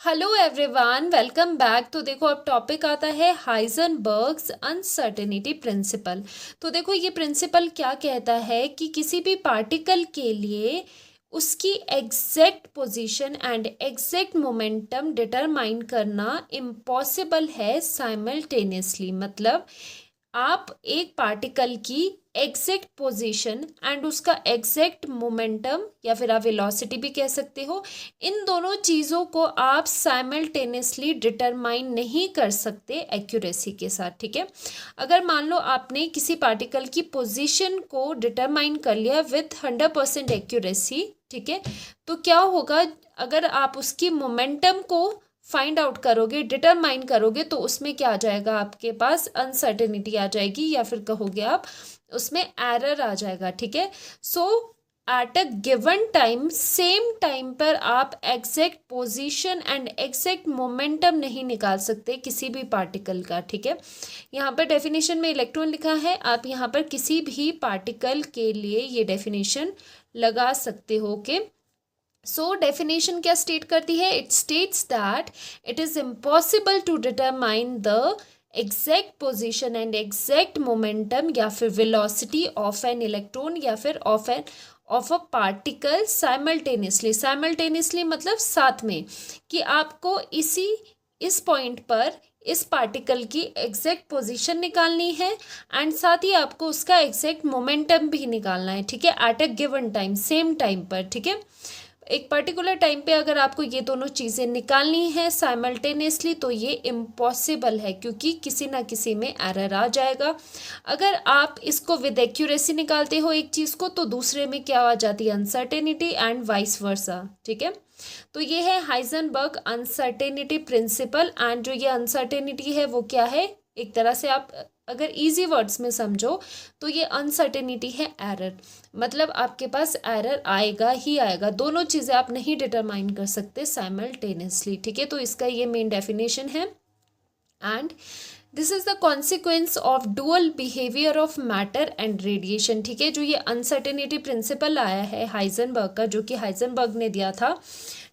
Hello everyone, welcome back. तो देखो अब टॉपिक आता है हाइजेनबर्ग्स अनसर्टेनिटी प्रिंसिपल। तो देखो ये प्रिंसिपल क्या कहता है कि किसी भी पार्टिकल के लिए उसकी exact position and exact momentum determine करना इम्पॉसिबल है साइमल्टेनियसली। मतलब आप एक पार्टिकल की एग्जैक्ट पोजीशन एंड उसका एग्जैक्ट मोमेंटम या फिर आप वेलोसिटी भी कह सकते हो, इन दोनों चीज़ों को आप साइमल्टेनियसली डिटरमाइन नहीं कर सकते एक्यूरेसी के साथ। ठीक है, अगर मान लो आपने किसी पार्टिकल की पोजीशन को डिटरमाइन कर लिया विथ 100% एक्यूरेसी, ठीक है, तो क्या होगा अगर आप उसकी मोमेंटम को फाइंड आउट करोगे, डिटरमाइन करोगे, तो उसमें क्या आ जाएगा, आपके पास अनसर्टेनिटी आ जाएगी या फिर कहोगे आप उसमें एरर आ जाएगा। ठीक है, so at a given time, same time पर आप exact position and exact momentum नहीं निकाल सकते किसी भी पार्टिकल का। ठीक है, यहाँ पर डेफिनेशन में इलेक्ट्रॉन लिखा है, आप यहाँ पर किसी भी पार्टिकल के लिए ये डेफिनेशन लगा सकते हो कि सो डेफिनेशन क्या स्टेट करती है, it states that it is impossible to determine the exact position and exact momentum या फिर वेलोसिटी ऑफ एन इलेक्ट्रॉन या फिर ऑफ अ पार्टिकल साइमल्टेनियसली मतलब साथ में, कि आपको इस पॉइंट पर इस पार्टिकल की एग्जैक्ट पोजीशन निकालनी है एंड साथ ही आपको उसका एग्जैक्ट मोमेंटम भी निकालना है। ठीक है, eight a given time, same time पर। ठीक है, एक पर्टिकुलर टाइम पे अगर आपको ये दोनों चीज़ें निकालनी है साइमल्टेनियसली तो ये इम्पॉसिबल है, क्योंकि किसी ना किसी में एरर आ जाएगा। अगर आप इसको विद एक्यूरेसी निकालते हो एक चीज़ को, तो दूसरे में क्या आ जाती है, अनसर्टेनिटी, एंड वाइस वर्सा। ठीक है, तो ये है हाइजेनबर्ग अनसर्टेनिटी प्रिंसिपल। एंड जो ये अनसर्टेनिटी है वो क्या है, एक तरह से आप अगर इजी वर्ड्स में समझो तो ये अनसर्टेनिटी है एरर। मतलब आपके पास एरर आएगा ही आएगा, दोनों चीज़ें आप नहीं डिटरमाइन कर सकते साइमल्टेनियसली। ठीक है, तो इसका ये मेन डेफिनेशन है। And this is the consequence of dual behaviour of matter and radiation. ठीक है, जो ये अनसर्टेनिटी प्रिंसिपल आया है हाइजेनबर्ग का, जो कि हाइजेनबर्ग ने दिया था,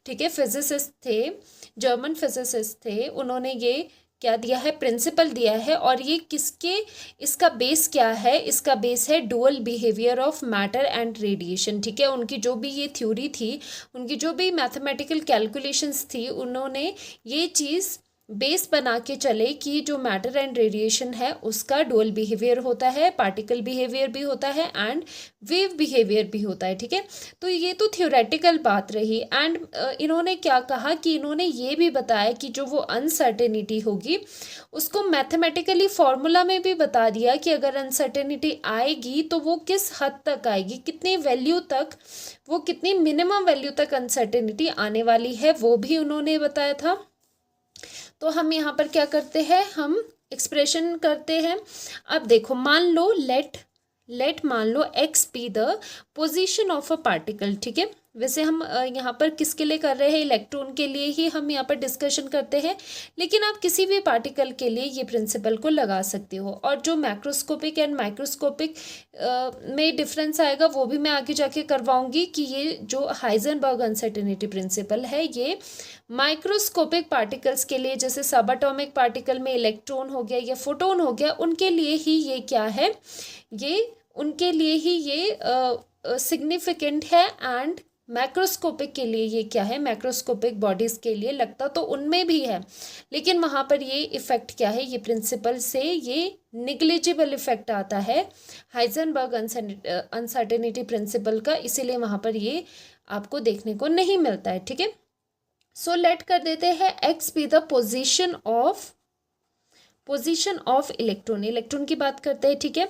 ठीक है, फिजिसिस्ट थे, जर्मन फिजिसिस्ट थे, उन्होंने ये क्या दिया है, प्रिंसिपल दिया है। और ये किसके, इसका बेस क्या है, इसका बेस है dual behaviour of matter and radiation. ठीक है, उनकी जो भी ये थ्योरी थी, उनकी जो भी मैथमेटिकल कैलकुलेशंस थी, उन्होंने ये चीज़ बेस बना के चले कि जो मैटर एंड रेडिएशन है उसका डुअल बिहेवियर होता है, पार्टिकल बिहेवियर भी होता है एंड वेव बिहेवियर भी होता है। ठीक है, तो ये तो थ्योरेटिकल बात रही। एंड इन्होंने क्या कहा कि इन्होंने ये भी बताया कि जो वो अनसर्टेनिटी होगी उसको मैथमेटिकली फॉर्मूला में भी बता दिया कि अगर अनसर्टेनिटी आएगी तो वो किस हद तक आएगी, कितनी वैल्यू तक, वो कितनी मिनिमम वैल्यू तक अनसर्टेनिटी आने वाली है, वो भी उन्होंने बताया था। तो हम यहाँ पर क्या करते हैं, हम एक्सप्रेशन करते हैं। अब देखो, मान लो लेट मान लो X be the position of a particle. ठीक है, वैसे हम यहाँ पर किसके लिए कर रहे हैं, इलेक्ट्रॉन के लिए ही हम यहाँ पर डिस्कशन करते हैं, लेकिन आप किसी भी पार्टिकल के लिए ये प्रिंसिपल को लगा सकते हो। और जो मैक्रोस्कोपिक एंड माइक्रोस्कोपिक में डिफरेंस आएगा वो भी मैं आगे जाके करवाऊंगी कि ये जो हाइजेनबर्ग अनसर्टेनिटी प्रिंसिपल है ये माइक्रोस्कोपिक पार्टिकल्स के लिए, जैसे सब एटॉमिक पार्टिकल में इलेक्ट्रॉन हो गया या फोटोन हो गया, उनके लिए ही ये क्या है, ये उनके लिए ही ये सिग्निफिकेंट है। एंड मैक्रोस्कोपिक के लिए ये क्या है, मैक्रोस्कोपिक बॉडीज़ के लिए लगता तो उनमें भी है, लेकिन वहाँ पर ये इफ़ेक्ट क्या है, ये प्रिंसिपल से ये निग्लिजिबल इफेक्ट आता है हाइजेनबर्ग अनसर्टेनिटी प्रिंसिपल का, इसीलिए वहाँ पर ये आपको देखने को नहीं मिलता है। ठीक है, सो लेट कर देते हैं x be the position of electron की बात करते हैं। ठीक है,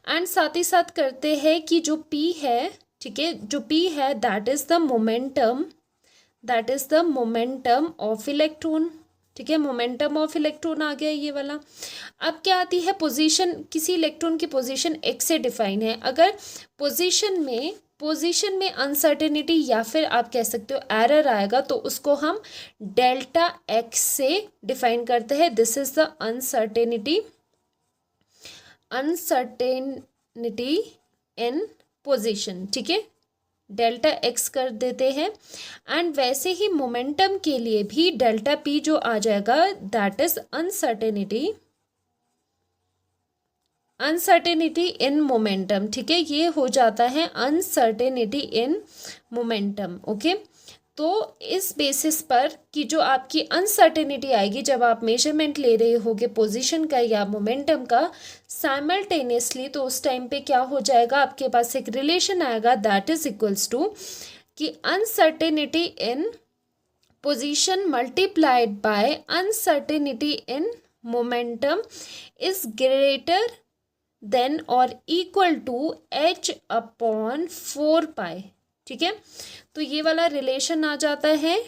एंड साथ ही साथ करते हैं कि जो पी है, ठीक है, जो पी है that is the momentum of electron. ठीक है, मोमेंटम ऑफ इलेक्ट्रॉन आ गया ये वाला। अब क्या आती है, पोजीशन, किसी इलेक्ट्रॉन की पोजीशन एक्स से डिफाइन है। अगर पोजीशन में अनसर्टेनिटी या फिर आप कह सकते हो एरर आएगा तो उसको हम डेल्टा एक्स से डिफाइन करते हैं। This is the uncertainty in position. ठीक है, डेल्टा एक्स कर देते हैं। एंड वैसे ही मोमेंटम के लिए भी डेल्टा पी जो आ जाएगा that is uncertainty in momentum. ठीक है, ये हो जाता है अनसर्टेनिटी इन मोमेंटम। ओके, तो इस बेसिस पर कि जो आपकी अनसर्टेनिटी आएगी जब आप मेजरमेंट ले रहे होगे पोजीशन का या मोमेंटम का साइमल्टेनियसली, तो उस टाइम पे क्या हो जाएगा, आपके पास एक रिलेशन आएगा दैट इज इक्वल्स टू कि uncertainty in position multiplied by uncertainty in momentum is greater than और इक्वल टू h/4π। ठीक है, तो ये वाला रिलेशन आ जाता है,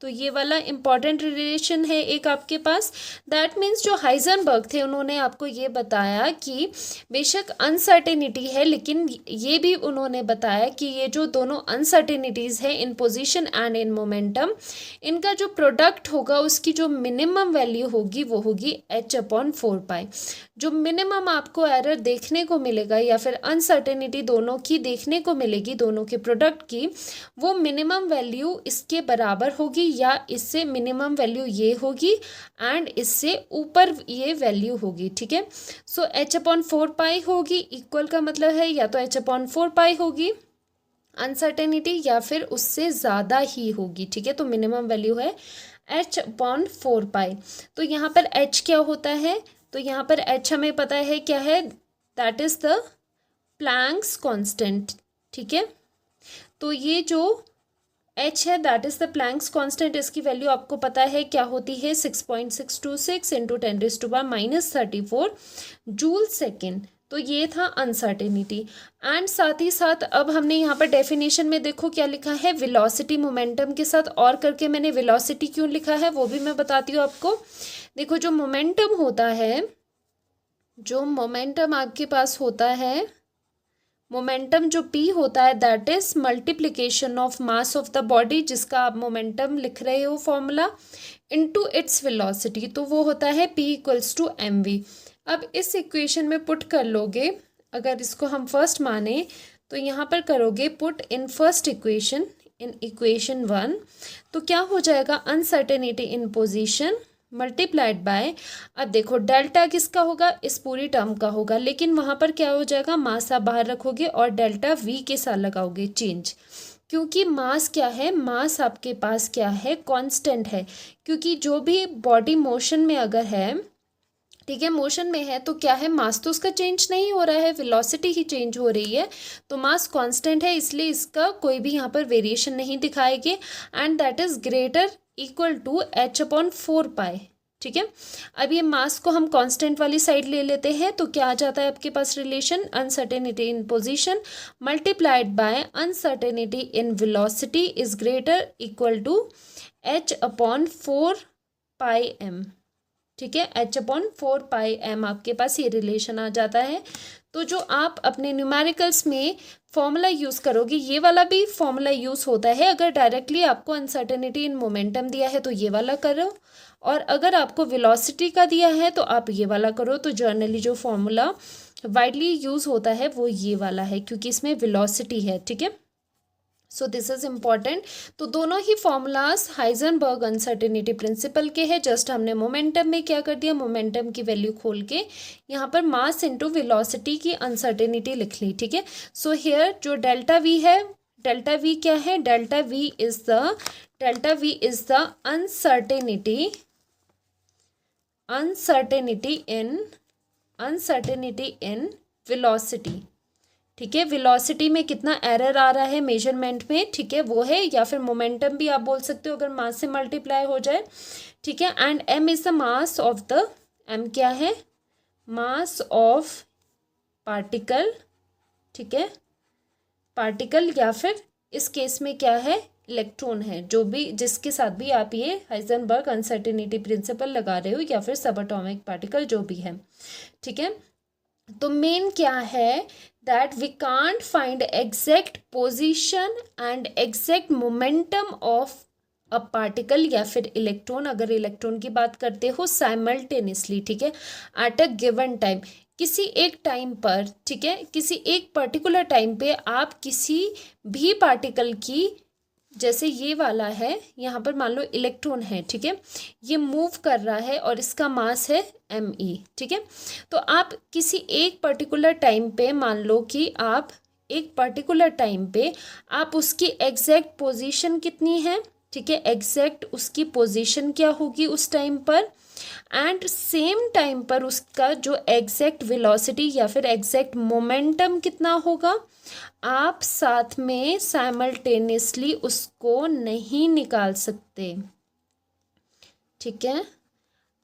तो ये वाला इंपॉर्टेंट रिलेशन है एक आपके पास। दैट मीन्स जो हाइजनबर्ग थे उन्होंने आपको ये बताया कि बेशक अनसर्टेनिटी है, लेकिन ये भी उन्होंने बताया कि ये जो दोनों अनसर्टेनिटीज़ है इन पोजीशन एंड इन मोमेंटम, इनका जो प्रोडक्ट होगा उसकी जो मिनिमम वैल्यू होगी वो होगी h/4π। जो मिनिमम आपको एरर देखने को मिलेगा या फिर अनसर्टेनिटी दोनों की देखने को मिलेगी, दोनों के प्रोडक्ट की, वो मिनिमम वैल्यू इसके बराबर होगी या इससे मिनिमम वैल्यू ये होगी एंड इससे ऊपर ये वैल्यू होगी। ठीक है, सो h/4π होगी, इक्वल का मतलब है या तो h/4π होगी अनसर्टेनिटी या फिर उससे ज़्यादा ही होगी। ठीक है, तो मिनिमम वैल्यू है h/4π। तो यहाँ पर h क्या होता है, तो यहाँ पर h हमें पता है क्या है, that is the Planck's constant. ठीक है, तो ये जो h है that is the Planck's constant, इसकी वैल्यू आपको पता है क्या होती है 6.626 इंटू 10⁻34 जूल सेकेंड। तो ये था अनसर्टेनिटी। एंड साथ ही साथ अब हमने यहाँ पर डेफिनेशन में देखो क्या लिखा है, वेलोसिटी मोमेंटम के साथ और करके मैंने वेलोसिटी क्यों लिखा है वो भी मैं बताती हूँ आपको। देखो जो मोमेंटम होता है, जो मोमेंटम आपके पास होता है, मोमेंटम जो p होता है that is multiplication of mass of the body, जिसका आप मोमेंटम लिख रहे हो फॉर्मूला, इनटू इट्स वेलोसिटी, तो वो होता है p इक्वल्स टू mv। अब इस इक्वेशन में पुट कर लोगे, अगर इसको हम फर्स्ट माने तो यहाँ पर करोगे put in first equation in equation 1, तो क्या हो जाएगा, uncertainty in position multiplied bye, अब देखो डेल्टा किसका होगा, इस पूरी टर्म का होगा, लेकिन वहाँ पर क्या हो जाएगा, मास आप बाहर रखोगे और डेल्टा v के साथ लगाओगे चेंज, क्योंकि मास क्या है, मास आपके पास क्या है, कांस्टेंट है। क्योंकि जो भी बॉडी मोशन में अगर है, ठीक है, मोशन में है तो क्या है, मास तो उसका चेंज नहीं हो रहा है, वेलोसिटी ही चेंज हो रही है, तो मास कांस्टेंट है, इसलिए इसका कोई भी यहाँ पर वेरिएशन नहीं दिखाएगी and that is greater equal to h/4π। ठीक है, अब ये मास को हम कांस्टेंट वाली साइड ले लेते हैं, तो क्या आ जाता है आपके पास relation, uncertainty in position multiplied by uncertainty in velocity is greater equal to h/4πm। ठीक है, h/4πm आपके पास ये रिलेशन आ जाता है। तो जो आप अपने न्यूमेरिकल्स में फॉर्मूला यूज़ करोगे, ये वाला भी फॉर्मूला यूज़ होता है। अगर डायरेक्टली आपको अनसर्टेनिटी इन मोमेंटम दिया है तो ये वाला करो, और अगर आपको वेलोसिटी का दिया है तो आप ये वाला करो। तो जर्नली जो फॉर्मूला वाइडली यूज़ होता है वो ये वाला है, क्योंकि इसमें वेलोसिटी है। ठीक है, सो दिस इज इम्पॉर्टेंट। तो दोनों ही फॉर्मूलाज हाइजनबर्ग अनसर्टेनिटी प्रिंसिपल के हैं। जस्ट हमने मोमेंटम में क्या कर दिया, मोमेंटम की वैल्यू खोल के यहाँ पर मास इनटू वेलोसिटी की अनसर्टेनिटी लिख ली। ठीक है, सो हियर जो डेल्टा वी है, डेल्टा वी क्या है, delta we is the uncertainty in velocity. ठीक है, वेलोसिटी में कितना एरर आ रहा है मेजरमेंट में, ठीक है, वो है, या फिर मोमेंटम भी आप बोल सकते हो अगर मास से मल्टीप्लाई हो जाए। ठीक है, and m is the mass of the, m क्या है, मास ऑफ पार्टिकल। ठीक है, पार्टिकल या फिर इस केस में क्या है, इलेक्ट्रॉन है, जो भी जिसके साथ भी आप ये हाइजेनबर्ग अनसर्टेनिटी प्रिंसिपल लगा रहे हो, या फिर सब एटॉमिक पार्टिकल जो भी है। ठीक है, तो मेन क्या है, that we can't find exact position and exact momentum of a particle या फिर इलेक्ट्रॉन, अगर इलेक्ट्रॉन की बात करते हो साइमल्टेनियसली। ठीक है, एट अ गिवन टाइम, किसी एक टाइम पर, ठीक है, किसी एक पर्टिकुलर टाइम पे आप किसी भी पार्टिकल की, जैसे ये वाला है, यहाँ पर मान लो इलेक्ट्रॉन है, ठीक है, ये मूव कर रहा है और इसका मास है me, ठीक है। तो आप किसी एक पर्टिकुलर टाइम पे, मान लो कि आप एक पर्टिकुलर टाइम पे आप उसकी एग्जैक्ट पोजीशन कितनी है, ठीक है, एग्जैक्ट उसकी पोजीशन क्या होगी उस टाइम पर, एंड सेम टाइम पर उसका जो एग्जैक्ट वेलोसिटी या फिर एग्जैक्ट मोमेंटम कितना होगा, आप साथ में साइमल्टेनियसली उसको नहीं निकाल सकते, ठीक है।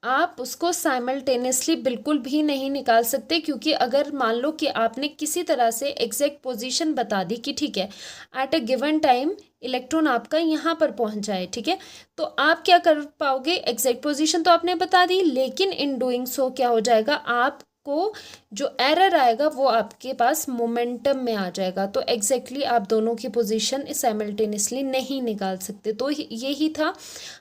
आप उसको साइमल्टेनियसली बिल्कुल भी नहीं निकाल सकते, क्योंकि अगर मान लो कि आपने किसी तरह से एग्जैक्ट पोजीशन बता दी कि ठीक है eight a given time electron आपका यहाँ पर पहुँच जाए, ठीक है, तो आप क्या कर पाओगे, एग्जैक्ट पोजीशन तो आपने बता दी, लेकिन इन डूइंग सो क्या हो जाएगा, आपको जो एरर आएगा वो आपके पास मोमेंटम में आ जाएगा। तो एग्जैक्टली आप दोनों की पोजीशन साइमल्टेनियसली नहीं निकाल सकते। तो यही था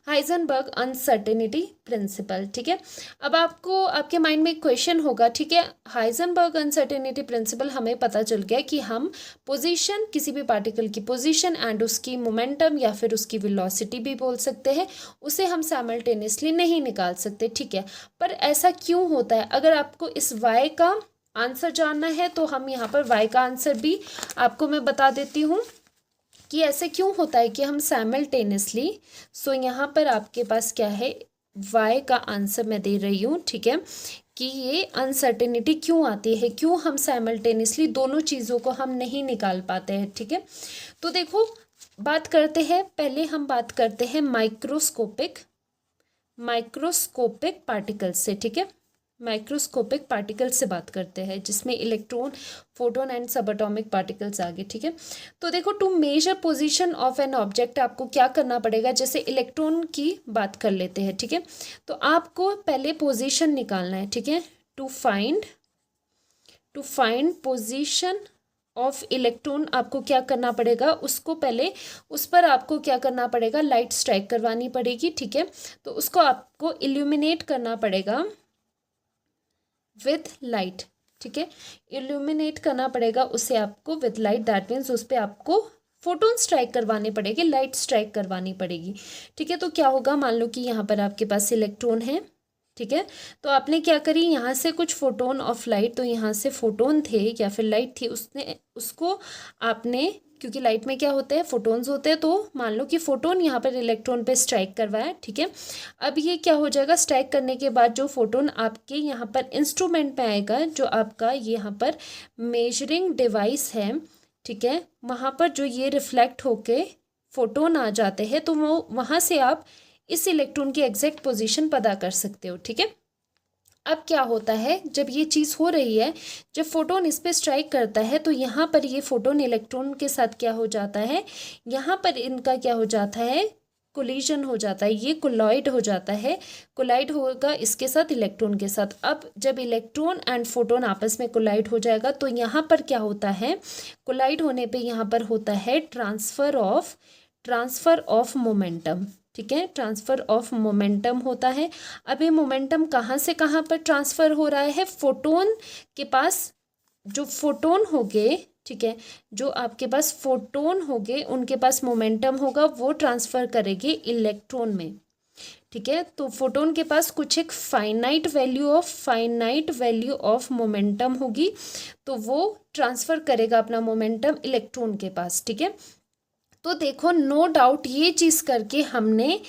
हाइजेनबर्ग अनसर्टेनिटी प्रिंसिपल, ठीक है। अब आपको आपके माइंड में एक क्वेश्चन होगा, ठीक है, हाइजेनबर्ग अनसर्टेनिटी प्रिंसिपल हमें पता चल गया कि हम पोजीशन, किसी भी पार्टिकल की पोजीशन एंड उसकी मोमेंटम या फिर उसकी वेलोसिटी भी बोल सकते हैं, उसे हम साइमल्टेनियसली नहीं निकाल सकते, ठीक है। पर ऐसा क्यों होता है? अगर आपको इस वाई का आंसर जानना है तो हम यहाँ पर वाई का आंसर भी आपको मैं बता देती हूँ कि ऐसे क्यों होता है कि हम साइमल्टेनियसली, सो यहाँ पर आपके पास क्या है, वाई का आंसर मैं दे रही हूँ, ठीक है, कि ये अनसर्टेनिटी क्यों आती है, क्यों हम साइमल्टेनियसली दोनों चीज़ों को हम नहीं निकाल पाते हैं, ठीक है। तो देखो बात करते हैं, पहले हम बात करते हैं माइक्रोस्कोपिक पार्टिकल्स से, ठीक है, माइक्रोस्कोपिक पार्टिकल्स से बात करते हैं, जिसमें electron, photon and subatomic particles आ गए, ठीक है। तो देखो two major position of an object आपको क्या करना पड़ेगा, जैसे इलेक्ट्रॉन की बात कर लेते हैं, ठीक है, तो आपको पहले पोजीशन निकालना है, ठीक है, to find position of electron आपको क्या करना पड़ेगा, उसको पहले उस पर आपको क्या करना पड़ेगा, लाइट स्ट्राइक करवानी पड़ेगी, ठीक है। तो उसको आपको इल्यूमिनेट करना पड़ेगा विथ लाइट, ठीक है, इल्यूमिनेट करना पड़ेगा उसे आपको विथ लाइट, दैट मीन्स उस पर आपको फोटोन स्ट्राइक करवाने पड़ेगी, लाइट स्ट्राइक करवानी पड़ेगी, ठीक है। तो क्या होगा, मान लो कि यहाँ पर आपके पास इलेक्ट्रॉन है, ठीक है, तो आपने क्या करी, यहाँ से कुछ फोटोन ऑफ लाइट, तो यहाँ से फोटोन थे या फिर लाइट थी, उसको आपने, क्योंकि लाइट में क्या होते हैं, फोटोन्स होते हैं, तो मान लो कि फोटोन यहाँ पर इलेक्ट्रॉन पे स्ट्राइक करवाया, ठीक है। अब ये क्या हो जाएगा, स्ट्राइक करने के बाद जो फोटोन आपके यहाँ पर इंस्ट्रूमेंट में आएगा, जो आपका यहाँ पर मेजरिंग डिवाइस है, ठीक है, वहाँ पर जो ये रिफ्लेक्ट होके फोटोन आ जाते हैं, तो वो वहाँ से आप इस इलेक्ट्रॉन की एग्जैक्ट पोजीशन पता कर सकते हो, ठीक है। अब क्या होता है, जब ये चीज़ हो रही है, जब फोटोन इस पे स्ट्राइक करता है, तो यहाँ पर ये फोटोन इलेक्ट्रॉन के साथ क्या हो जाता है, यहाँ पर इनका क्या हो जाता है, कोलिजन हो जाता है, ये कोलॉइड हो जाता है, कोलाइड होगा इसके साथ, इलेक्ट्रॉन के साथ। अब जब इलेक्ट्रॉन एंड फोटोन आपस में कोलाइड हो जाएगा, तो यहाँ पर क्या होता है, कोलाइड होने पे यहाँ पर होता है ट्रांसफ़र ऑफ मोमेंटम, ठीक है, ट्रांसफ़र ऑफ मोमेंटम होता है। अब ये मोमेंटम कहाँ से कहाँ पर ट्रांसफ़र हो रहा है, फोटोन के पास, जो फोटोन हो गए, ठीक है, जो आपके पास फोटोन हो गए उनके पास मोमेंटम होगा, वो ट्रांसफ़र करेंगे इलेक्ट्रॉन में, ठीक है। तो फोटोन के पास कुछ एक फाइनाइट वैल्यू ऑफ मोमेंटम होगी, तो वो ट्रांसफ़र करेगा अपना मोमेंटम इलेक्ट्रॉन के पास, ठीक है। तो देखो नो डाउट ये चीज़ करके हमने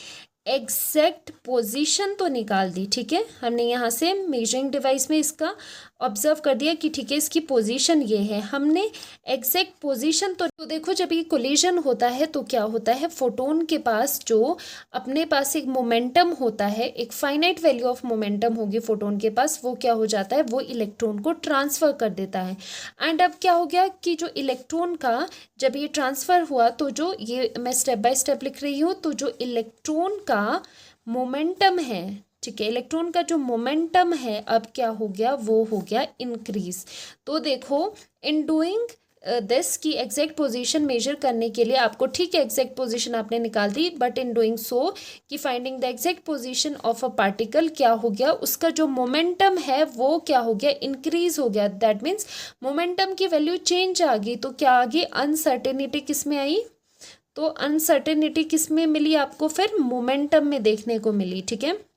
एग्जैक्ट पोजीशन तो निकाल दी, ठीक है, हमने यहाँ से मेजरिंग डिवाइस में इसका ऑब्जर्व कर दिया कि ठीक है इसकी पोजीशन ये है, हमने एग्जैक्ट पोजीशन तो देखो जब ये कोलिजन होता है तो क्या होता है, फोटोन के पास जो अपने पास एक मोमेंटम होता है, एक फाइनाइट वैल्यू ऑफ मोमेंटम होगी फोटोन के पास, वो क्या हो जाता है, वो इलेक्ट्रॉन को ट्रांसफ़र कर देता है। एंड अब क्या हो गया कि जो इलेक्ट्रॉन का जब ये ट्रांसफ़र हुआ, तो जो ये मैं स्टेप बाय स्टेप लिख रही हूँ, तो जो इलेक्ट्रॉन का मोमेंटम है, ठीक है, इलेक्ट्रॉन का जो मोमेंटम है अब क्या हो गया, वो हो गया इंक्रीज। तो देखो इन डूइंग दिस की एग्जैक्ट पोजीशन मेजर करने के लिए आपको, ठीक है एग्जैक्ट पोजीशन आपने निकाल दी, बट इन डूइंग सो कि finding the exact position of a particle क्या हो गया, उसका जो मोमेंटम है वो क्या हो गया, इंक्रीज हो गया। दैट मीन्स मोमेंटम की वैल्यू चेंज आ गई। तो क्या आ गई, अनसर्टेनिटी किस में आई, तो अनसर्टेनिटी किस में मिली आपको, फिर मोमेंटम में देखने को मिली। ठीक है,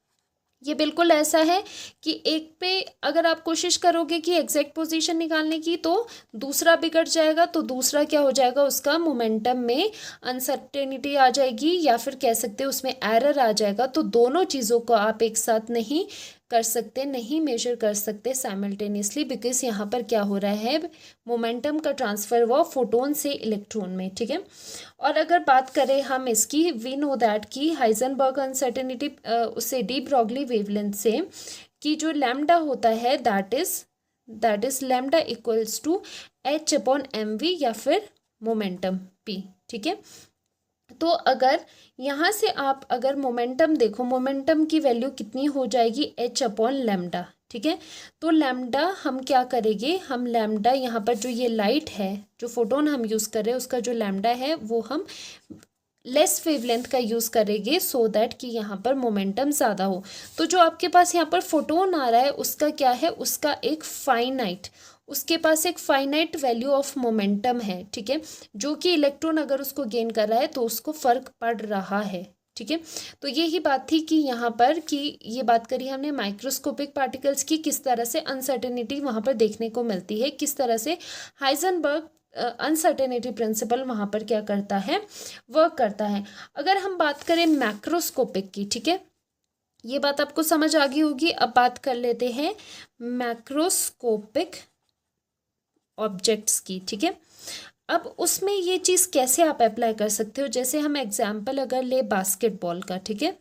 ये बिल्कुल ऐसा है कि एक पे अगर आप कोशिश करोगे कि एग्जैक्ट पोजीशन निकालने की तो दूसरा बिगड़ जाएगा, तो दूसरा क्या हो जाएगा, उसका मोमेंटम में अनसर्टेनिटी आ जाएगी, या फिर कह सकते हैं उसमें एरर आ जाएगा। तो दोनों चीज़ों को आप एक साथ नहीं कर सकते, नहीं मेजर कर सकते साइमल्टेनियसली, बिकॉज यहाँ पर क्या हो रहा है, मोमेंटम का ट्रांसफर हुआ फोटोन से इलेक्ट्रॉन में। ठीक है, और अगर बात करें हम इसकी, वी नो दैट कि हाइजेनबर्ग अनसर्टेनिटी उससे डी ब्रॉगली वेवलेंथ से कि जो लैम्डा होता है that is lambda equals to H upon M V या फिर मोमेंटम पी। ठीक है, तो अगर यहाँ से आप अगर मोमेंटम देखो, मोमेंटम की वैल्यू कितनी हो जाएगी, एच अपॉन लैम्डा। ठीक है, तो लैम्डा हम क्या करेंगे, हम लैम्डा यहाँ पर जो ये लाइट है, जो फोटोन हम यूज़ कर रहे हैं उसका जो लैम्डा है वो हम लेस वेवलेंथ का यूज़ करेंगे, सो दैट कि यहाँ पर मोमेंटम ज़्यादा हो। तो जो आपके पास यहाँ पर फोटोन आ रहा है उसका क्या है, उसके पास एक फाइनाइट वैल्यू ऑफ मोमेंटम है। ठीक है, जो कि इलेक्ट्रॉन अगर उसको गेन कर रहा है तो उसको फर्क पड़ रहा है। ठीक है, तो यही बात थी कि यहाँ पर कि ये बात करी हमने माइक्रोस्कोपिक पार्टिकल्स की, किस तरह से अनसर्टेनिटी वहाँ पर देखने को मिलती है, किस तरह से हाइजेनबर्ग अनसर्टेनिटी प्रिंसिपल वहाँ पर क्या करता है, वर्क करता है। अगर हम बात करें मैक्रोस्कोपिक की, ठीक है, ये बात आपको समझ आ गई होगी। अब बात कर लेते हैं मैक्रोस्कोपिक ऑब्जेक्ट्स की। ठीक है, अब उसमें ये चीज़ कैसे आप अप्लाई कर सकते हो, जैसे हम एग्जाम्पल अगर ले बास्केटबॉल का, ठीक है,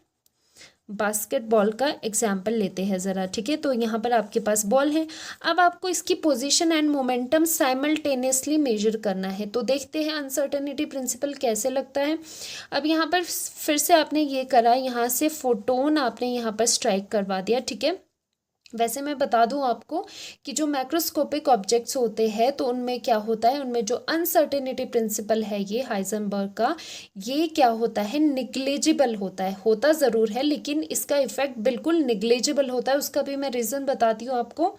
बास्केटबॉल का एग्जाम्पल लेते हैं ज़रा। ठीक है, तो यहाँ पर आपके पास बॉल है, अब आपको इसकी position and momentum simultaneously measure करना है। तो देखते हैं अनसर्टेनिटी प्रिंसिपल कैसे लगता है। अब यहाँ पर फिर से आपने ये करा, यहाँ से फोटोन आपने यहाँ पर स्ट्राइक करवा दिया। ठीक है, वैसे मैं बता दूं आपको कि जो मैक्रोस्कोपिक ऑब्जेक्ट्स होते हैं तो उनमें क्या होता है, उनमें जो अनसर्टेनिटी प्रिंसिपल है ये हाइजेनबर्ग का, ये क्या होता है, निग्लेजिबल होता है। होता ज़रूर है लेकिन इसका इफेक्ट बिल्कुल निग्लेजिबल होता है। उसका भी मैं रीज़न बताती हूँ आपको।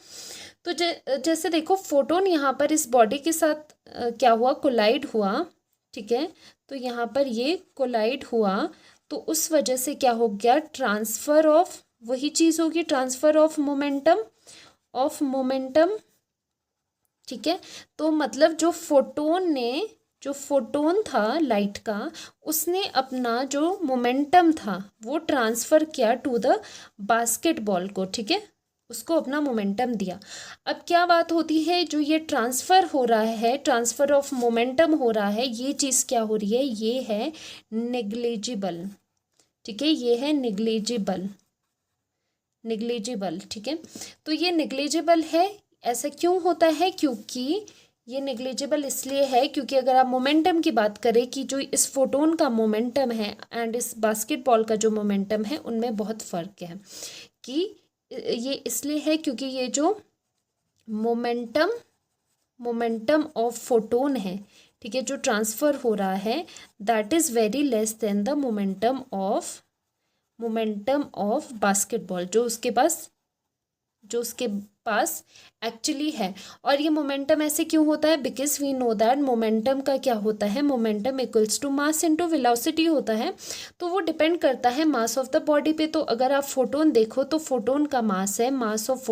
तो जैसे देखो फोटोन यहाँ पर इस बॉडी के साथ क्या हुआ, कोलाइड हुआ। ठीक है, तो यहाँ पर ये कोलाइड हुआ, तो उस वजह से क्या हो गया, ट्रांसफ़र ऑफ, वही चीज़ होगी, ट्रांसफ़र ऑफ मोमेंटम। ठीक है, तो मतलब जो फोटोन था लाइट का, उसने अपना जो मोमेंटम था वो ट्रांसफ़र किया टू द बास्केटबॉल को। ठीक है, उसको अपना मोमेंटम दिया। अब क्या बात होती है, जो ये ट्रांसफ़र हो रहा है, ट्रांसफ़र ऑफ मोमेंटम हो रहा है, ये चीज़ क्या हो रही है, ये है नेग्लिजिबल। ठीक है, ये है निग्लिजिबल। ठीक है, तो ये निग्लिजिबल है। ऐसा क्यों होता है, क्योंकि ये निग्लिजिबल इसलिए है क्योंकि अगर आप मोमेंटम की बात करें कि जो इस फोटोन का मोमेंटम है एंड इस बास्केटबॉल का जो मोमेंटम है उनमें बहुत फ़र्क है। कि ये इसलिए है क्योंकि ये जो मोमेंटम ऑफ फोटोन है, ठीक है, जो ट्रांसफ़र हो रहा है, that is very less than the momentum of basketball, जो उसके पास एक्चुअली है। और ये मोमेंटम ऐसे क्यों होता है, because we know that momentum का क्या होता है, momentum equals to mass into velocity होता है। तो वो डिपेंड करता है मास ऑफ द बॉडी पे। तो अगर आप फोटोन देखो तो फोटोन का मास है, मास ऑफ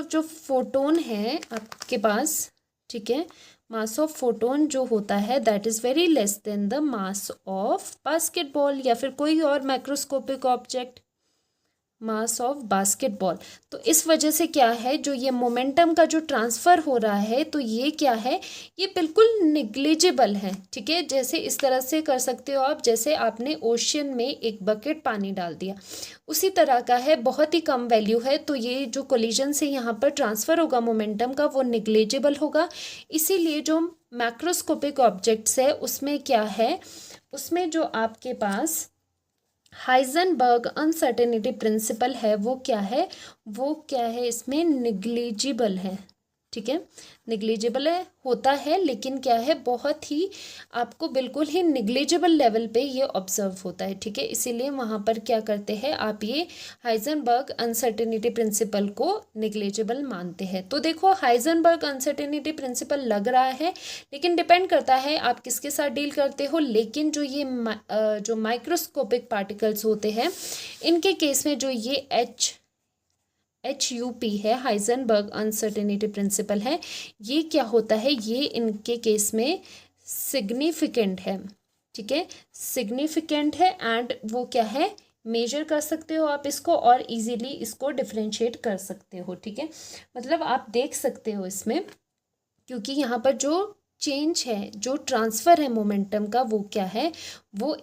जो फोटोन है आपके पास, ठीक है, मास ऑफ फोटोन जो होता है that is very less than the mass of basketball या फिर कोई और macroscopic object, mass of basketball. तो इस वजह से क्या है, जो ये मोमेंटम का जो ट्रांसफ़र हो रहा है तो ये क्या है, ये बिल्कुल निग्लिजिबल है। ठीक है, जैसे इस तरह से कर सकते हो आप, जैसे आपने ओशियन में एक बकेट पानी डाल दिया, उसी तरह का है, बहुत ही कम वैल्यू है। तो ये जो कोलिजन से यहाँ पर ट्रांसफ़र होगा मोमेंटम का वो निग्लिजिबल होगा। इसीलिए जो मैक्रोस्कोपिक ऑब्जेक्ट्स है उसमें क्या है, उसमें जो आपके पास हाइजेनबर्ग अनसर्टेनिटी प्रिंसिपल है वो क्या है, इसमें निग्लिजिबल है। ठीक है, निग्लिजिबल होता है, लेकिन क्या है, बहुत ही आपको बिल्कुल ही निग्लिजिबल लेवल पे ये ऑब्जर्व होता है। ठीक है, इसीलिए वहाँ पर क्या करते हैं आप, ये हाइजेनबर्ग अनसर्टेनिटी प्रिंसिपल को निग्लिजिबल मानते हैं। तो देखो, हाइजेनबर्ग अनसर्टेनिटी प्रिंसिपल लग रहा है, लेकिन डिपेंड करता है आप किसके साथ डील करते हो। लेकिन जो ये जो माइक्रोस्कोपिक पार्टिकल्स होते हैं, इनके केस में जो ये HUP है, हाइजेनबर्ग अनसर्टेनिटी प्रिंसिपल है, ये क्या होता है, ये इनके केस में सिग्निफिकेंट है। ठीक है, सिग्निफिकेंट है, एंड वो क्या है, मेजर कर सकते हो आप इसको और इजीली इसको डिफरेंशिएट कर सकते हो। ठीक है, मतलब आप देख सकते हो इसमें, क्योंकि यहाँ पर जो चेंज है, जो ट्रांसफ़र है मोमेंटम का, वो क्या है, वो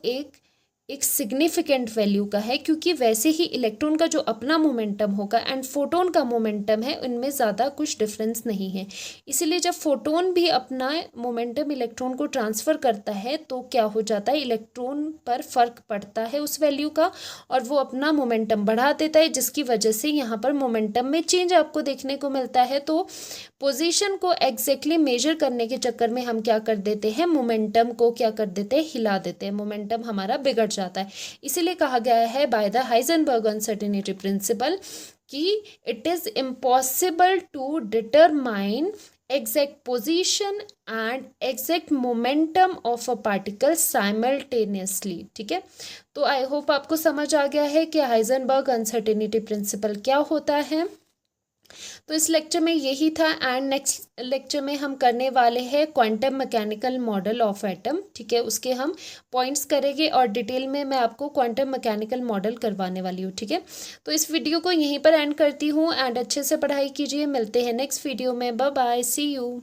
एक सिग्निफिकेंट वैल्यू का है, क्योंकि वैसे ही इलेक्ट्रॉन का जो अपना मोमेंटम होगा एंड फोटोन का मोमेंटम है, उनमें ज़्यादा कुछ डिफरेंस नहीं है। इसीलिए जब फोटोन भी अपना मोमेंटम इलेक्ट्रॉन को ट्रांसफ़र करता है, तो क्या हो जाता है, इलेक्ट्रॉन पर फ़र्क पड़ता है उस वैल्यू का, और वो अपना मोमेंटम बढ़ा देता है, जिसकी वजह से यहाँ पर मोमेंटम में चेंज आपको देखने को मिलता है। तो पोजीशन को एग्जैक्टली मेजर करने के चक्कर में हम क्या कर देते हैं, मोमेंटम को क्या कर देते हैं, हिला देते हैं, मोमेंटम हमारा बिगड़ जाता है। इसीलिए कहा गया है by the Heisenberg uncertainty principle कि it is impossible to determine exact position and exact momentum of a particle simultaneously. ठीक है, तो आई होप आपको समझ आ गया है कि हाइजेनबर्ग अनसर्टेनिटी प्रिंसिपल क्या होता है। तो इस लेक्चर में यही था, एंड नेक्स्ट लेक्चर में हम करने वाले हैं quantum mechanical model of atom. ठीक है, उसके हम पॉइंट्स करेंगे और डिटेल में मैं आपको क्वांटम मैकेनिकल मॉडल करवाने वाली हूँ। ठीक है, तो इस वीडियो को यहीं पर एंड करती हूँ, एंड अच्छे से पढ़ाई कीजिए। मिलते हैं नेक्स्ट वीडियो में, बाय बाय, सी यू।